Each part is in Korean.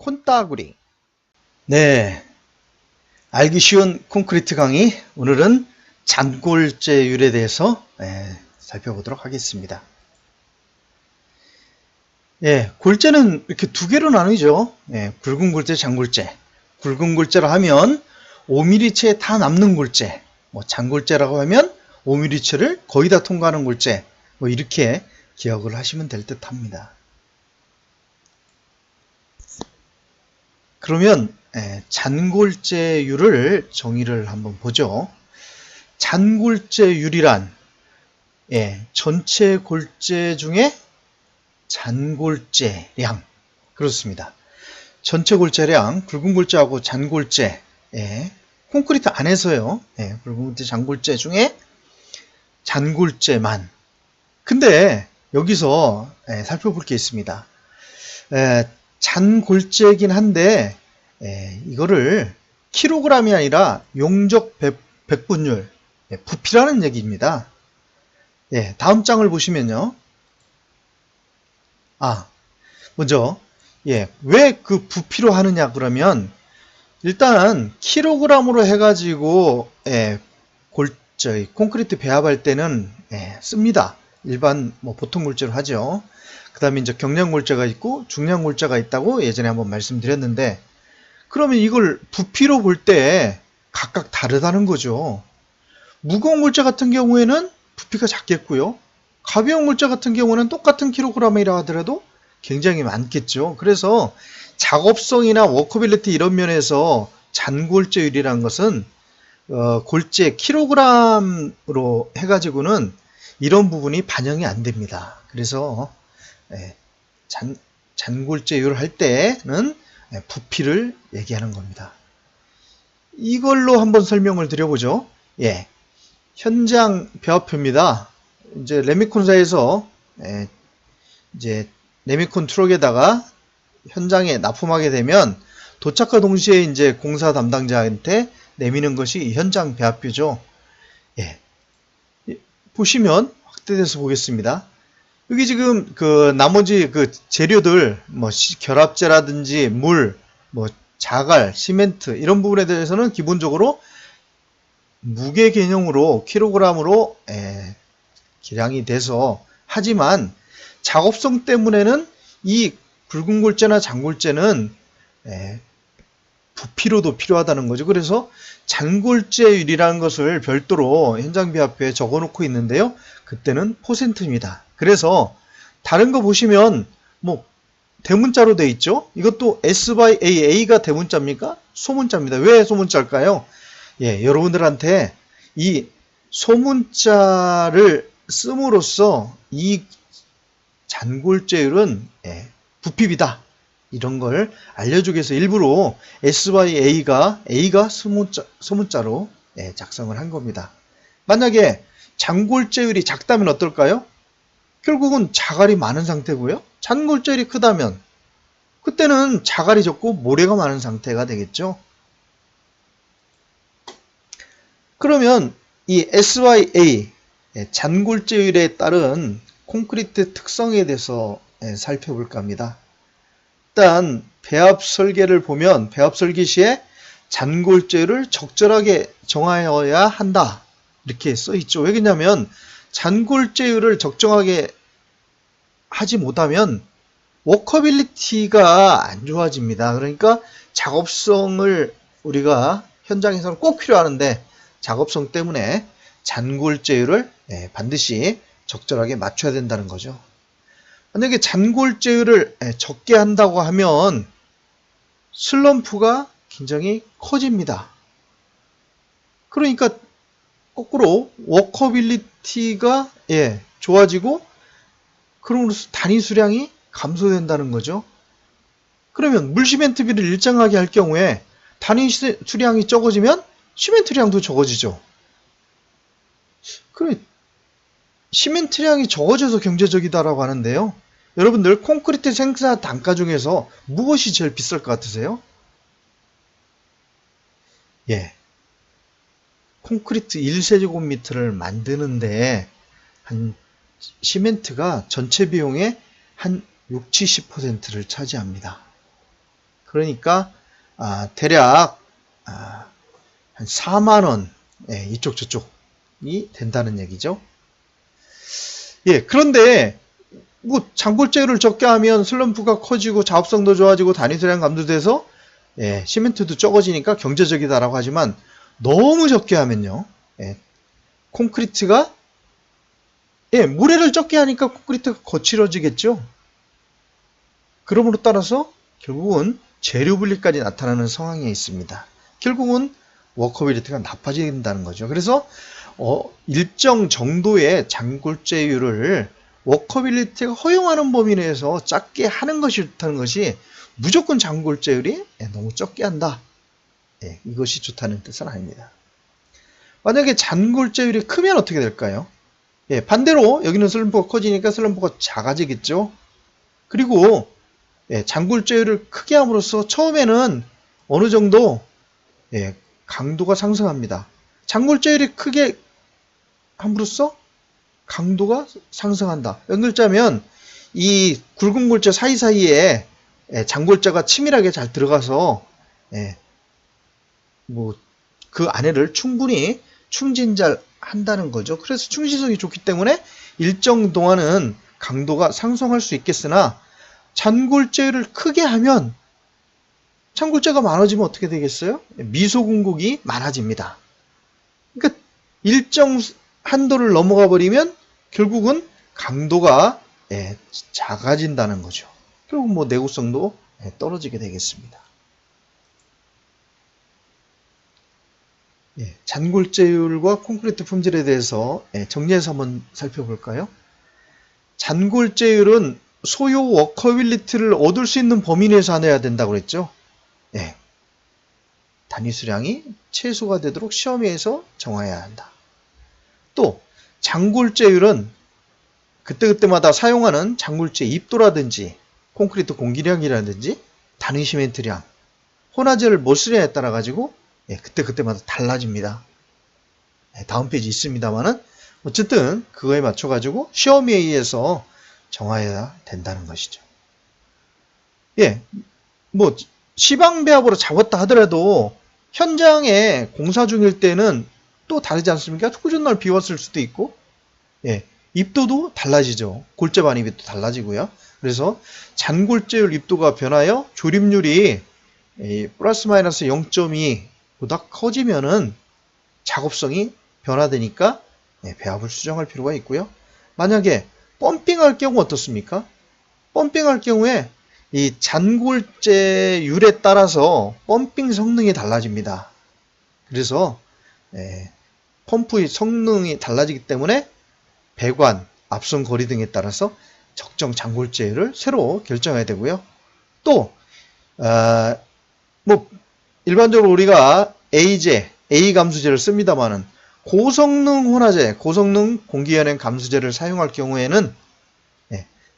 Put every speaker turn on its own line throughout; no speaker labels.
콘따구리. 네, 알기 쉬운 콘크리트 강의. 오늘은 잔골재율에 대해서 살펴보도록 하겠습니다. 골재는 이렇게 두 개로 나누죠. 굵은 골재, 잔골재. 굵은 골재라 하면 5mm채 다 남는 골재, 잔골재라고 하면 5mm채를 거의 다 통과하는 골재, 이렇게 기억을 하시면 될 듯 합니다. 그러면 잔골재율을 정의를 한번 보죠. 잔골재율이란 전체 골재 중에 잔골재량, 그렇습니다. 전체 골재량, 굵은 골재하고 잔골재, 콘크리트 안에서요. 굵은 골재, 잔골재 중에 잔골재만. 근데 여기서 살펴볼 게 있습니다. 잔골재이긴 한데 이거를 킬로그램이 아니라 용적 백분율, 부피라는 얘기입니다. 다음 장을 보시면요. 먼저 왜 그 부피로 하느냐 그러면 일단 킬로그램으로 해가지고 콘크리트 배합할 때는 씁니다. 일반 보통 골재로 하죠. 그 다음에 이제 경량 골재가 있고 중량 골재가 있다고 예전에 한번 말씀드렸는데, 그러면 이걸 부피로 볼 때 각각 다르다는 거죠. 무거운 골재 같은 경우에는 부피가 작겠고요. 가벼운 골재 같은 경우는 똑같은 킬로그램이라 하더라도 굉장히 많겠죠. 그래서 작업성이나 워커빌리티 이런 면에서 잔골재율이라는 것은 골재 킬로그램으로 해가지고는 이런 부분이 반영이 안 됩니다. 그래서 잔골재율 할 때는 부피를 얘기하는 겁니다. 이걸로 한번 설명을 드려보죠. 현장 배합표입니다. 이제 레미콘사에서 이제 레미콘 트럭에다가 현장에 납품하게 되면 도착과 동시에 이제 공사 담당자한테 내미는 것이 현장 배합표죠. 보시면 확대돼서 보겠습니다. 여기 지금 그 나머지 그 재료들 결합제라든지 물, 자갈, 시멘트 이런 부분에 대해서는 기본적으로 무게 개념으로 킬로그램으로 계량이 돼서 하지만 작업성 때문에는 이 굵은 골재나 잔골재는 부피로도 필요하다는 거죠. 그래서 잔골재율이라는 것을 별도로 현장 배합표에 적어 놓고 있는데요. 그때는 %입니다. 그래서 다른 거 보시면 대문자로 돼 있죠. 이것도 S/A, A가 대문자입니까? 소문자입니다. 왜 소문자일까요? 여러분들한테 이 소문자를 씀으로써 이 잔골재율은 부피비다, 이런 걸 알려주기 위해서 일부러 S/A가 소문자로 작성을 한 겁니다. 만약에 잔골재율이 작다면 어떨까요? 결국은 자갈이 많은 상태고요. 잔골재율이 크다면 그때는 자갈이 적고 모래가 많은 상태가 되겠죠. 그러면 이 S/A, 잔골재율에 따른 콘크리트 특성에 대해서 살펴볼까 합니다. 일단 배합 설계를 보면 배합 설계 시에 잔골재율을 적절하게 정하여야 한다, 이렇게 써 있죠. 왜 그러냐면 잔골재율을 적정하게 하지 못하면 워커빌리티가 안 좋아집니다. 그러니까 작업성을 우리가 현장에서는 꼭 필요하는데 작업성 때문에 잔골재율을 반드시 적절하게 맞춰야 된다는 거죠. 만약에 잔골재율을 적게 한다고 하면 슬럼프가 굉장히 커집니다. 그러니까 거꾸로 워커빌리티가 좋아지고 그럼으로써 단위 수량이 감소된다는 거죠. 그러면 물시멘트비를 일정하게 할 경우에 단위 수량이 적어지면 시멘트량도 적어지죠. 그럼 시멘트량이 적어져서 경제적이다라고 하는데요. 여러분들 콘크리트 생산 단가 중에서 무엇이 제일 비쌀 것 같으세요? 콘크리트 1세제곱미터를 만드는데 한 시멘트가 전체 비용의 한 60-70%를 차지합니다. 그러니까 대략 한 4만원 이쪽 저쪽이 된다는 얘기죠. 예, 그런데 뭐 장골재율을 적게 하면 슬럼프가 커지고 작업성도 좋아지고 단위수량 감소돼서 시멘트도 적어지니까 경제적이다라고 하지만 너무 적게 하면요, 콘크리트가 모래를 적게 하니까 콘크리트가 거칠어지겠죠. 그러므로 따라서 결국은 재료 분리까지 나타나는 상황에 있습니다. 결국은 워커빌리티가 나빠진다는 거죠. 그래서 일정 정도의 장골재율을 워커빌리티가 허용하는 범위 내에서 작게 하는 것이 좋다는 것이 무조건 장골재율이 너무 적게 한다. 이것이 좋다는 뜻은 아닙니다. 만약에 장골재율이 크면 어떻게 될까요? 반대로 여기는 슬럼프가 커지니까 슬럼프가 작아지겠죠. 그리고 장골재율을 크게 함으로써 처음에는 어느 정도 강도가 상승합니다. 장골재율이 크게 함으로써 강도가 상승한다. 연결자면 이 굵은 골재 사이사이에 장골재가 치밀하게 잘 들어가서 그 안에를 충분히 충진 잘 한다는 거죠. 그래서 충실성이 좋기 때문에 일정 동안은 강도가 상승할 수 있겠으나 장골재를 크게 하면 장골재가 많아지면 어떻게 되겠어요? 미소 공국이 많아집니다. 그러니까 일정 한도를 넘어가 버리면 결국은 강도가 작아진다는 거죠. 결국 뭐 내구성도 떨어지게 되겠습니다. 잔골재율과 콘크리트 품질에 대해서 정리해서 한번 살펴볼까요? 잔골재율은 소요 워커빌리티를 얻을 수 있는 범위 내에서 하내야 된다고 그랬죠. 단위 수량이 최소가 되도록 시험회에서 정해야 한다. 또 장골재율은 그때그때마다 사용하는 장골재 입도라든지 콘크리트 공기량이라든지 단위 시멘트량, 혼화재를 뭐 쓰냐에 따라 가지고 그때그때마다 달라집니다. 다음 페이지 있습니다만은 어쨌든 그거에 맞춰 가지고 시험회의에서 정해야 된다는 것이죠. 뭐 시방배합으로 잡았다 하더라도 현장에 공사 중일 때는 또 다르지 않습니까? 후전날 비웠을 수도 있고, 입도도 달라지죠. 골재 반입이 또 달라지고요. 그래서 잔골재율 입도가 변하여 조립률이 플러스 마이너스 0.2보다 커지면은 작업성이 변화되니까 배합을 수정할 필요가 있고요. 만약에 펌핑할 경우 어떻습니까? 펌핑할 경우에 이 잔골재율에 따라서 펌핑 성능이 달라집니다. 그래서 펌프의 성능이 달라지기 때문에 배관, 앞선 거리 등에 따라서 적정 잔골재율을 새로 결정해야 되고요. 또 뭐 일반적으로 우리가 A재, A 감수재를 씁니다만은 고성능 혼화재, 고성능 공기연행 감수재를 사용할 경우에는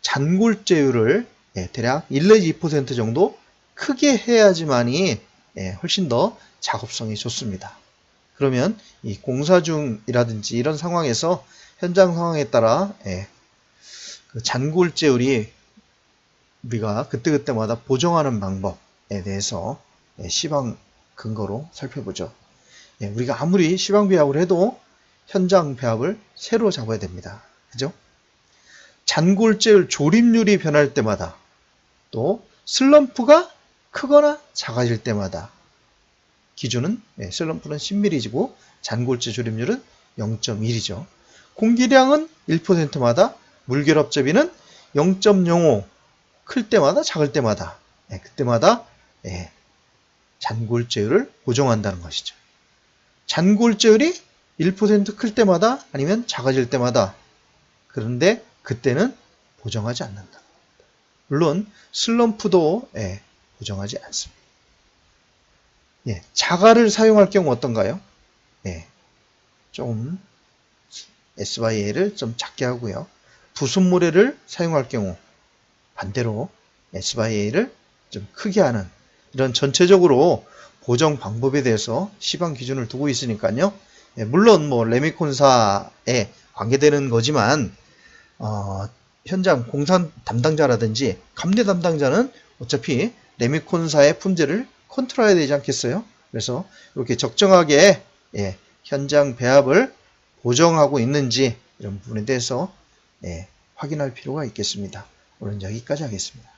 잔골재율을 대략 1 내지 2% 정도 크게 해야지만이 훨씬 더 작업성이 좋습니다. 그러면 이 공사 중이라든지 이런 상황에서 현장 상황에 따라 그 잔골재율이 우리가 그때그때마다 보정하는 방법에 대해서 시방 근거로 살펴보죠. 우리가 아무리 시방 배합을 해도 현장 배합을 새로 잡아야 됩니다. 그죠? 잔골재율 조립률이 변할 때마다 또 슬럼프가 크거나 작아질 때마다 기준은 슬럼프는 10mm이고 잔골재 조립률은 0.1이죠. 공기량은 1%마다 물결합 접이는 0.05 클 때마다 작을 때마다 그때마다 잔골재율을 보정한다는 것이죠. 잔골재율이 1% 클 때마다 아니면 작아질 때마다 그런데 그때는 보정하지 않는다. 물론 슬럼프도 보정하지 않습니다. 자갈을 사용할 경우 어떤가요? 좀 SYA를 좀 작게 하고요. 부순모래를 사용할 경우 반대로 SYA를 좀 크게 하는 이런 전체적으로 보정 방법에 대해서 시방 기준을 두고 있으니까요. 물론 뭐 레미콘사에 관계되는 거지만 현장 공사 담당자라든지 감내 담당자는 어차피 레미콘사의 품질을 컨트롤해야 되지 않겠어요? 그래서 이렇게 적정하게 현장 배합을 보정하고 있는지 이런 부분에 대해서 확인할 필요가 있겠습니다. 오늘 여기까지 하겠습니다.